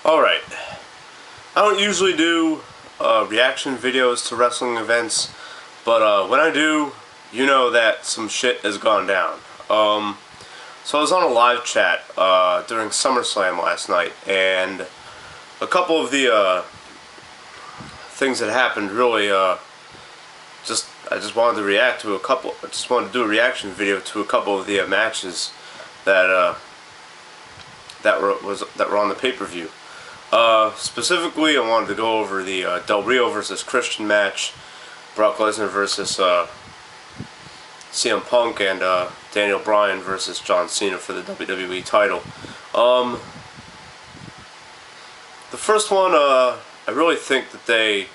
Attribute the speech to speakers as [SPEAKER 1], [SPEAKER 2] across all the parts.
[SPEAKER 1] Alright, I don't usually do reaction videos to wrestling events, but when I do, you know that some shit has gone down. So I was on a live chat during Summerslam last night, and a couple of the things that happened really I just wanted to react to a couple. I just wanted to do a reaction video to a couple of the matches that that were on the pay-per-view. Specifically, I wanted to go over the Del Rio versus Christian match, Brock Lesnar versus CM Punk, and Daniel Bryan versus John Cena for the WWE title. The first one, I really think that I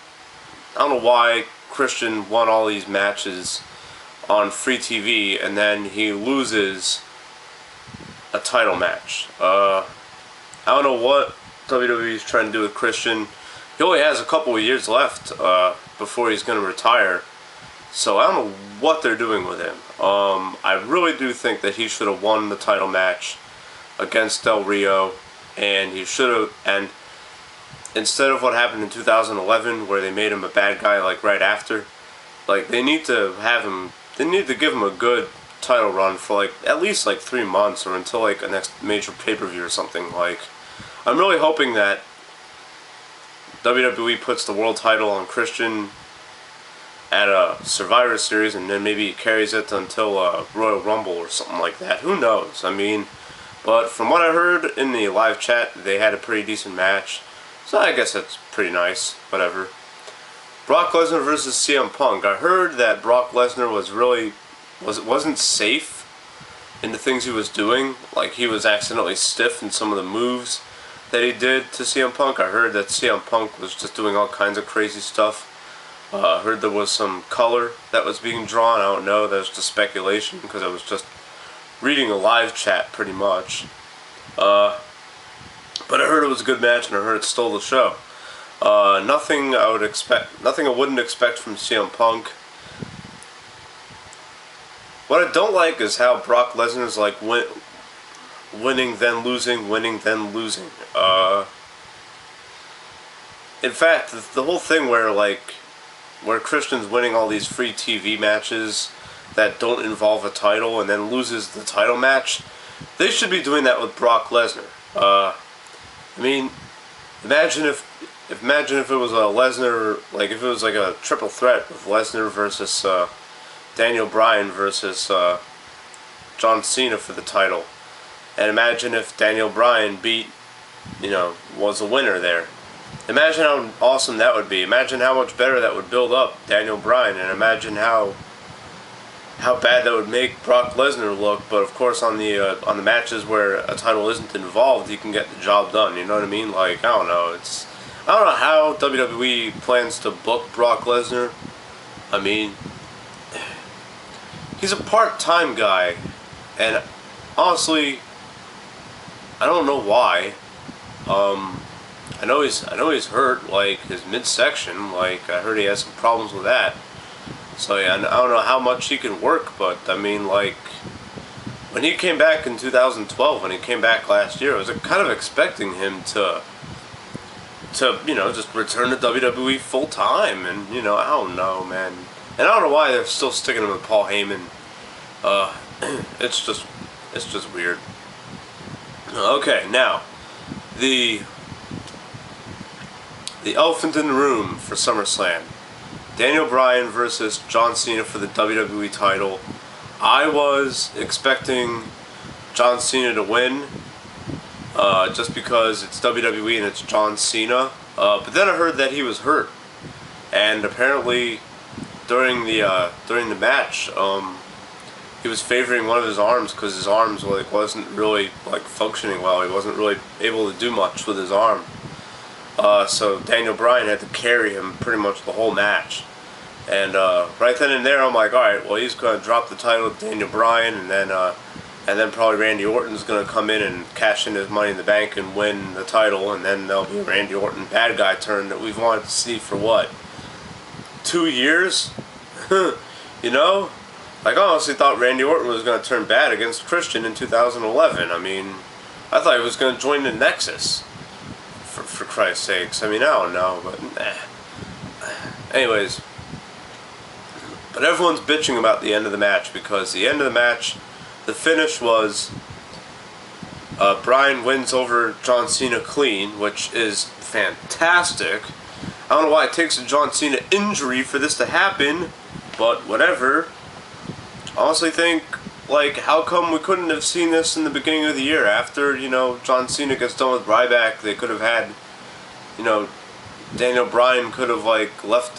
[SPEAKER 1] don't know why Christian won all these matches on free TV, and then he loses a title match. I don't know what WWE is trying to do with Christian. He only has a couple of years left before he's going to retire, so I don't know what they're doing with him. I really do think that he should have won the title match against Del Rio, and he should have. And instead of what happened in 2011, where they made him a bad guy like right after, like they need to have him. They need to give him a good title run for like at least like 3 months, or until like a next major pay-per-view or something. Like, I'm really hoping that WWE puts the world title on Christian at a Survivor Series, and then maybe carries it until Royal Rumble or something like that. Who knows? I mean, but from what I heard in the live chat, they had a pretty decent match, so I guess that's pretty nice. Whatever. Brock Lesnar versus CM Punk. I heard that Brock Lesnar wasn't safe in the things he was doing. Like, he was accidentally stiff in some of the moves that he did to CM Punk. I heard that CM Punk was just doing all kinds of crazy stuff. I heard there was some color that was being drawn. I don't know. That was just speculation because I was just reading a live chat pretty much. But I heard it was a good match, and I heard it stole the show. Nothing I wouldn't expect from CM Punk. What I don't like is how Brock Lesnar is like winning then losing, winning then losing. In fact, the whole thing where Christian's winning all these free TV matches that don't involve a title and then loses the title match, they should be doing that with Brock Lesnar. I mean, imagine if it was a Lesnar, like if it was like a triple threat with Lesnar versus Daniel Bryan versus John Cena for the title. And imagine if Daniel Bryan was a winner there. Imagine how awesome that would be. Imagine how much better that would build up Daniel Bryan, and imagine how bad that would make Brock Lesnar look. But of course, on the matches where a title isn't involved, he can get the job done. You know what I mean? Like, I don't know. I don't know how WWE plans to book Brock Lesnar. I mean, he's a part-time guy, and honestly, I don't know why. I know he's hurt, like his midsection. Like, I heard he has some problems with that. So yeah, I don't know how much he can work, but I mean, like, when he came back in 2012, when he came back last year, I was kind of expecting him to just return to WWE full time, and I don't know, man. And I don't know why they're still sticking him with Paul Heyman. It's just weird. Okay, now the elephant in the room for SummerSlam. Daniel Bryan versus John Cena for the WWE title. I was expecting John Cena to win, just because it's WWE and it's John Cena. But then I heard that he was hurt, and apparently during the match, he was favoring one of his arms because his arms wasn't really functioning well. He wasn't really able to do much with his arm. So Daniel Bryan had to carry him pretty much the whole match. And right then and there, I'm like, all right, well, he's going to drop the title to Daniel Bryan, and then probably Randy Orton's going to come in and cash in his Money in the Bank and win the title, and then there'll be a Randy Orton bad guy turn that we've wanted to see for what, 2 years? Like, I honestly thought Randy Orton was going to turn bad against Christian in 2011. I mean, I thought he was going to join the Nexus for Christ's sakes. I mean, I don't know, but anyways. But everyone's bitching about the end of the match because the end of the match, the finish was Bryan wins over John Cena clean, which is fantastic. I don't know why it takes a John Cena injury for this to happen, but whatever. I honestly think, like, how come we couldn't have seen this in the beginning of the year after, you know, John Cena gets done with Ryback? They could have had, you know, Daniel Bryan could have, like, left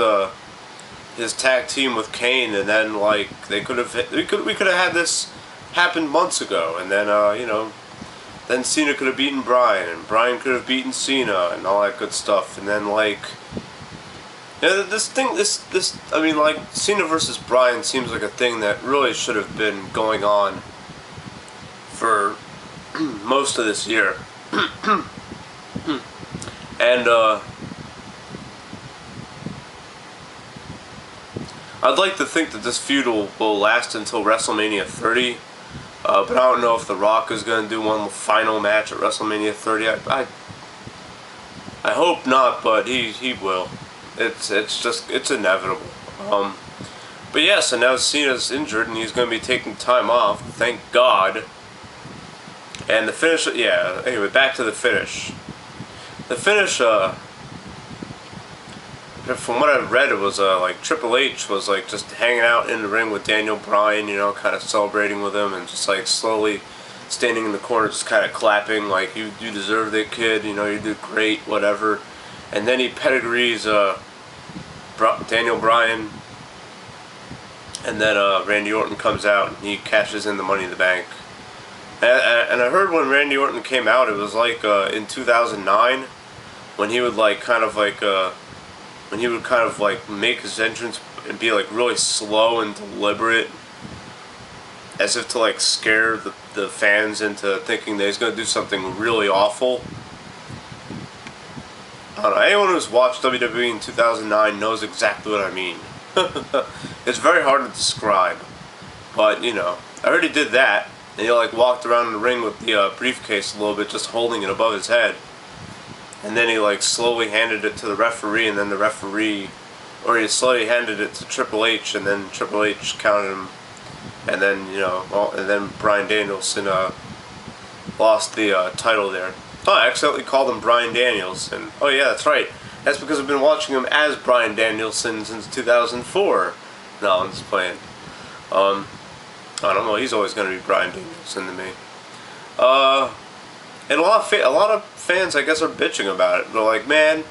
[SPEAKER 1] his tag team with Kane, and then, like, we could have had this happen months ago, and then, you know, then Cena could have beaten Bryan, and Bryan could have beaten Cena, and all that good stuff, and then, like, you know, I mean, like, Cena versus Bryan seems like a thing that really should have been going on for most of this year. And, I'd like to think that this feud will last until WrestleMania 30, but I don't know if The Rock is going to do one final match at WrestleMania 30. I hope not, but he will. It's inevitable. But yeah, so now Cena's injured and he's going to be taking time off. Thank God. And the finish, yeah. Anyway, back to the finish. The finish, from what I've read, it was like Triple H was like just hanging out in the ring with Daniel Bryan, you know, kind of celebrating with him, and just like slowly standing in the corner, just kind of clapping, like, you deserved it, kid. You know, you did great, whatever. And then he pedigrees Daniel Bryan, and then Randy Orton comes out and he cashes in the Money in the Bank. And I heard when Randy Orton came out, it was like in 2009 when he would like kind of like make his entrance and be like really slow and deliberate, as if to like scare the fans into thinking that he's going to do something really awful. I don't know, anyone who's watched WWE in 2009 knows exactly what I mean. It's very hard to describe, but you know, I already did that, and he like walked around the ring with the briefcase a little bit, just holding it above his head, and then he like slowly handed it to the referee, and then the referee, or he slowly handed it to Triple H, and then Triple H counted him, and then, you know, well, and then Bryan Danielson lost the title there. Oh, I accidentally called him Bryan Danielson. Oh yeah, that's right. That's because I've been watching him as Bryan Danielson since 2004. No, I'm just playing. I don't know. He's always going to be Bryan Danielson to me. And a lot of fans, I guess, are bitching about it. They're like, man,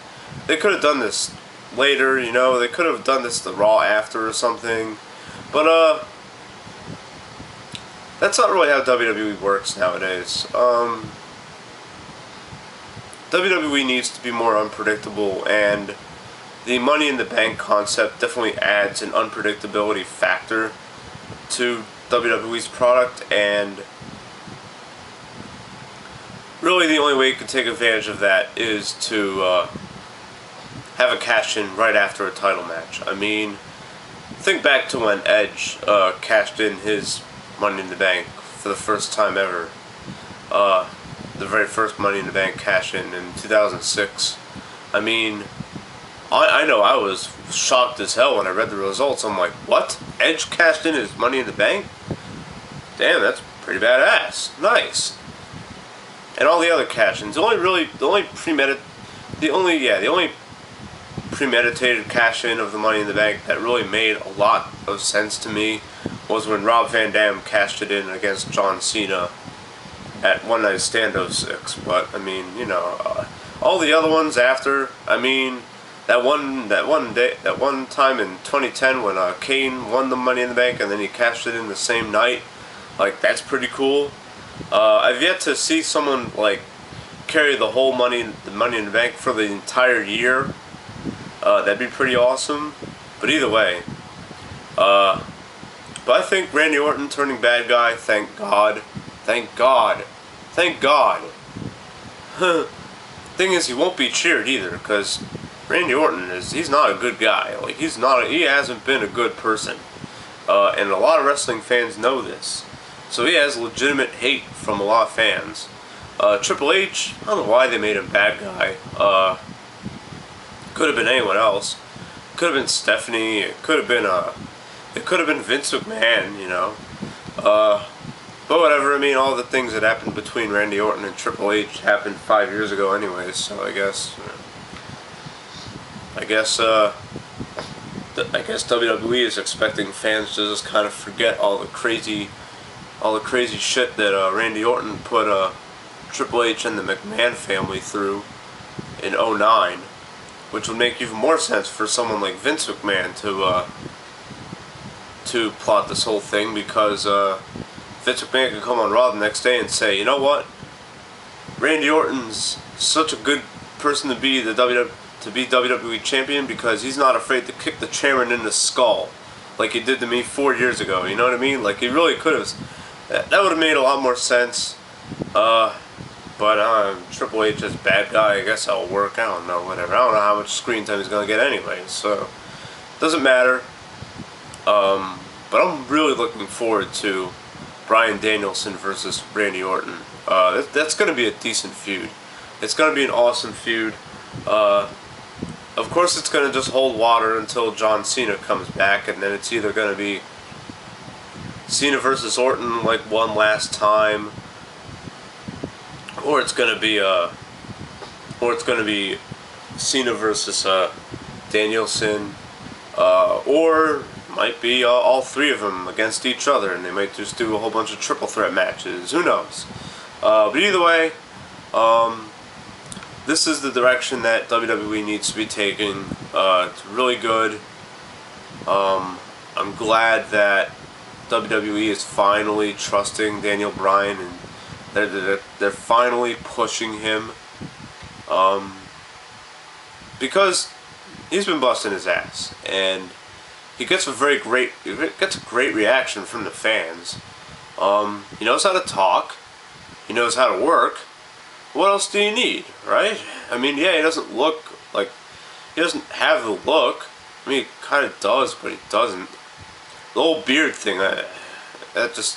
[SPEAKER 1] they could have done this later. You know, they could have done this the Raw after or something. But that's not really how WWE works nowadays. WWE needs to be more unpredictable, and the Money in the Bank concept definitely adds an unpredictability factor to WWE's product, and really the only way you can take advantage of that is to have a cash-in right after a title match. I mean, think back to when Edge cashed in his Money in the Bank for the first time ever. The very first Money in the Bank cash-in in 2006. I mean, I know I was shocked as hell when I read the results. I'm like, what? Edge cashed in his Money in the Bank? Damn, that's pretty badass. Nice. And all the other cash-ins. The only premeditated cash-in of the Money in the Bank that really made a lot of sense to me was when Rob Van Dam cashed it in against John Cena at One Night Stand 06, but I mean, you know, all the other ones after, I mean, that one time in 2010 when Kane won the Money in the Bank and then he cashed it in the same night, like, that's pretty cool. I've yet to see someone like carry the whole Money in the Bank for the entire year. That'd be pretty awesome. But either way, but I think Randy Orton turning bad guy, thank God. Thank God. Thank God. Thing is, he won't be cheered either, because Randy Orton he's not a good guy. Like, he hasn't been a good person. And a lot of wrestling fans know this. So he has legitimate hate from a lot of fans. Triple H, I don't know why they made him bad guy. Could have been anyone else. Could have been Stephanie. It could have been Vince McMahon, you know. But whatever, I mean, all the things that happened between Randy Orton and Triple H happened 5 years ago anyways, so I guess WWE is expecting fans to just kind of forget all the crazy shit that Randy Orton put Triple H and the McMahon family through in '09, which would make even more sense for someone like Vince McMahon to plot this whole thing, because Vince McMahon could come on Raw the next day and say, you know what, Randy Orton's such a good person to be WWE champion because he's not afraid to kick the chairman in the skull like he did to me 4 years ago. You know what I mean? Like, he really could have. That would have made a lot more sense. But Triple H is bad guy. I guess that'll work. I don't know. Whatever. I don't know how much screen time he's gonna get anyway. So doesn't matter. But I'm really looking forward to Bryan Danielson versus Randy Orton. That's going to be a decent feud. It's going to be an awesome feud. Of course, it's going to just hold water until John Cena comes back, and then it's either going to be Cena versus Orton like one last time, or it's going to be Cena versus Danielson, or might be all three of them against each other, and they might just do a whole bunch of triple threat matches. Who knows? But either way, this is the direction that WWE needs to be taking. It's really good. I'm glad that WWE is finally trusting Daniel Bryan, and they're finally pushing him, because he's been busting his ass, and he gets a great reaction from the fans. He knows how to talk. He knows how to work. What else do you need, right? I mean, yeah, he doesn't have the look. I mean, he kind of does, but he doesn't. The whole beard thing, there's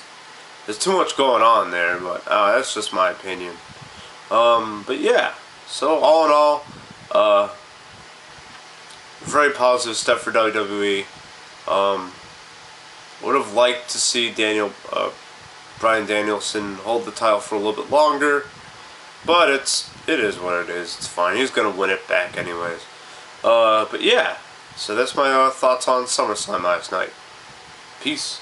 [SPEAKER 1] too much going on there, but that's just my opinion. But yeah, so all in all, very positive step for WWE. Would have liked to see Bryan Danielson hold the title for a little bit longer, but it is what it is. It's fine. He's gonna win it back anyways. But yeah, so that's my thoughts on SummerSlam last night. Peace.